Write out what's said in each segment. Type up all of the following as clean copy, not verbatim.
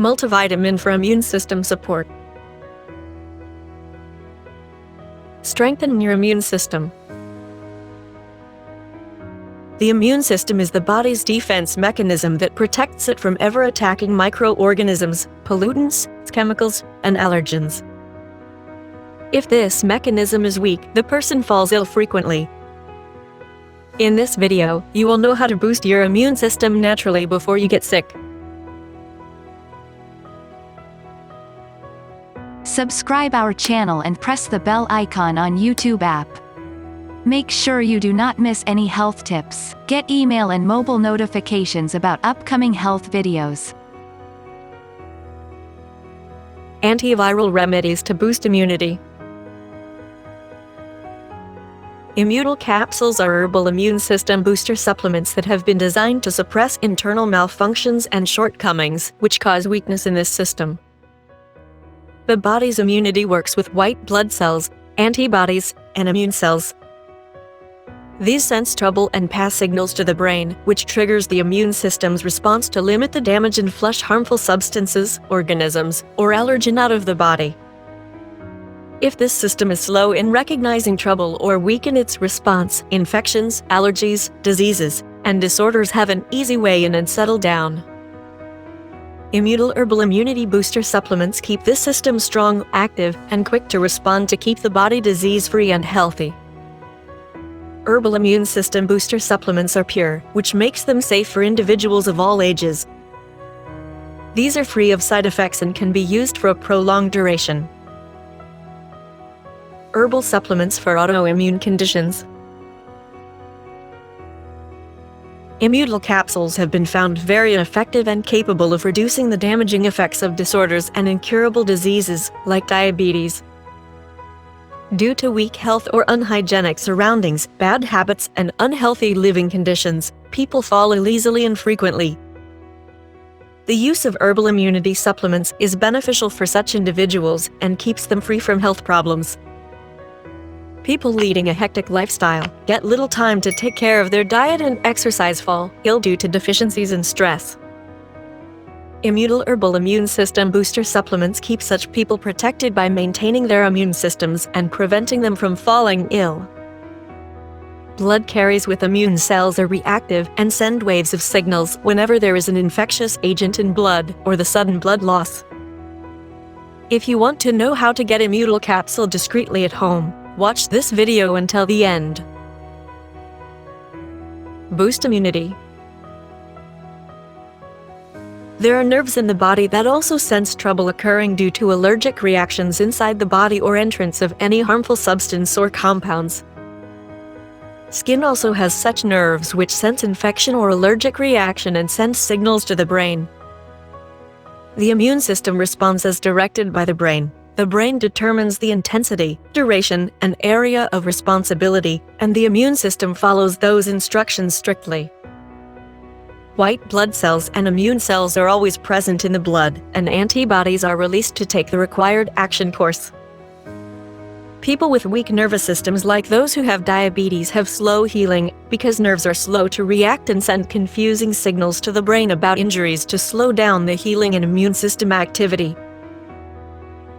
Multivitamin for immune system support. Strengthen your immune system. The immune system is the body's defense mechanism that protects it from ever attacking microorganisms, pollutants, chemicals, and allergens. If this mechanism is weak, the person falls ill frequently. In this video, you will know how to boost your immune system naturally before you get sick. Subscribe our channel and press the bell icon on YouTube app. Make sure you do not miss any health tips. Get email and mobile notifications about upcoming health videos. Antiviral remedies to boost immunity. Imutol capsules are herbal immune system booster supplements that have been designed to suppress internal malfunctions and shortcomings, which cause weakness in this system. The body's immunity works with white blood cells, antibodies, and immune cells. These sense trouble and pass signals to the brain, which triggers the immune system's response to limit the damage and flush harmful substances, organisms, or allergen out of the body. If this system is slow in recognizing trouble or weak in its response, infections, allergies, diseases, and disorders have an easy way in and settle down. Imutol herbal immunity booster supplements keep this system strong, active, and quick to respond to keep the body disease-free and healthy. Herbal immune system booster supplements are pure, which makes them safe for individuals of all ages. These are free of side effects and can be used for a prolonged duration. Herbal supplements for autoimmune conditions. Imutol capsules have been found very effective and capable of reducing the damaging effects of disorders and incurable diseases, like diabetes. Due to weak health or unhygienic surroundings, bad habits, and unhealthy living conditions, people fall ill easily and frequently. The use of herbal immunity supplements is beneficial for such individuals and keeps them free from health problems. People leading a hectic lifestyle get little time to take care of their diet and exercise, fall ill due to deficiencies and stress. Imutol herbal immune system booster supplements keep such people protected by maintaining their immune systems and preventing them from falling ill. Blood carriers with immune cells are reactive and send waves of signals whenever there is an infectious agent in blood or the sudden blood loss. If you want to know how to get Imutol capsule discreetly at home, watch this video until the end. Boost immunity. There are nerves in the body that also sense trouble occurring due to allergic reactions inside the body or entrance of any harmful substance or compounds. Skin also has such nerves which sense infection or allergic reaction and send signals to the brain. The immune system responds as directed by the brain. The brain determines the intensity, duration, and area of responsibility, and the immune system follows those instructions strictly. White blood cells and immune cells are always present in the blood, and antibodies are released to take the required action course. People with weak nervous systems like those who have diabetes have slow healing because nerves are slow to react and send confusing signals to the brain about injuries to slow down the healing and immune system activity.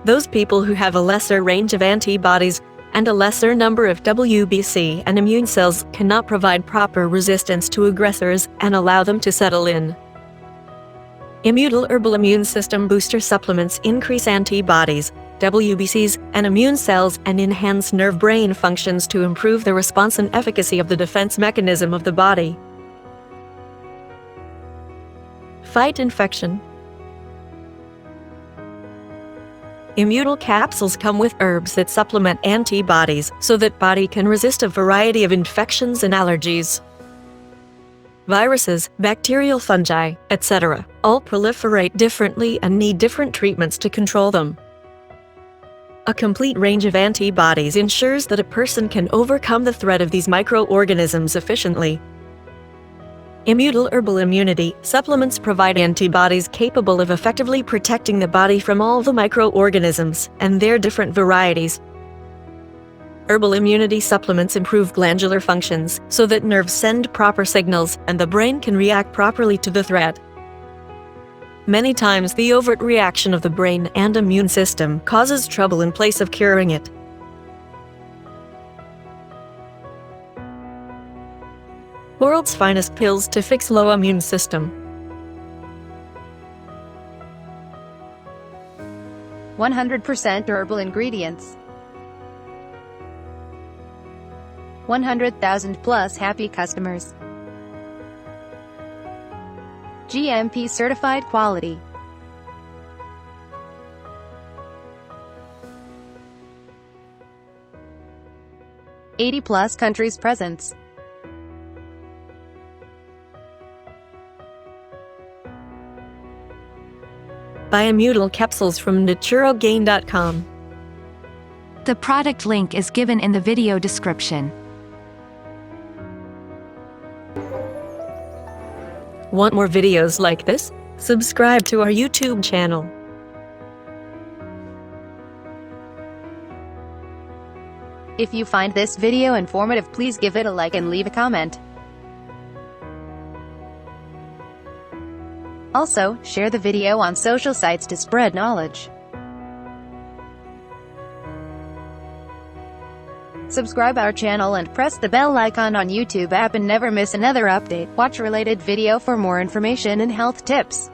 Those people who have a lesser range of antibodies and a lesser number of WBC and immune cells cannot provide proper resistance to aggressors and allow them to settle in. Imutol herbal immune system booster supplements increase antibodies, WBCs, and immune cells and enhance nerve-brain functions to improve the response and efficacy of the defense mechanism of the body. Fight infection. Imutol capsules come with herbs that supplement antibodies so that body can resist a variety of infections and allergies. Viruses, bacterial fungi, etc. all proliferate differently and need different treatments to control them. A complete range of antibodies ensures that a person can overcome the threat of these microorganisms efficiently. Imutol herbal immunity supplements provide antibodies capable of effectively protecting the body from all the microorganisms and their different varieties. Herbal immunity supplements improve glandular functions so that nerves send proper signals and the brain can react properly to the threat. Many times the overt reaction of the brain and immune system causes trouble in place of curing it. World's finest pills to fix low immune system. 100% herbal ingredients. 100,000 plus happy customers. GMP certified quality. +80 countries presence. Buy Imutol capsules from naturogain.com. The product link is given in the video description. Want more videos like this? Subscribe to our YouTube channel. If you find this video informative, please give it a like and leave a comment. Also, share the video on social sites to spread knowledge. Subscribe our channel and press the bell icon on YouTube app and never miss another update. Watch related video for more information and health tips.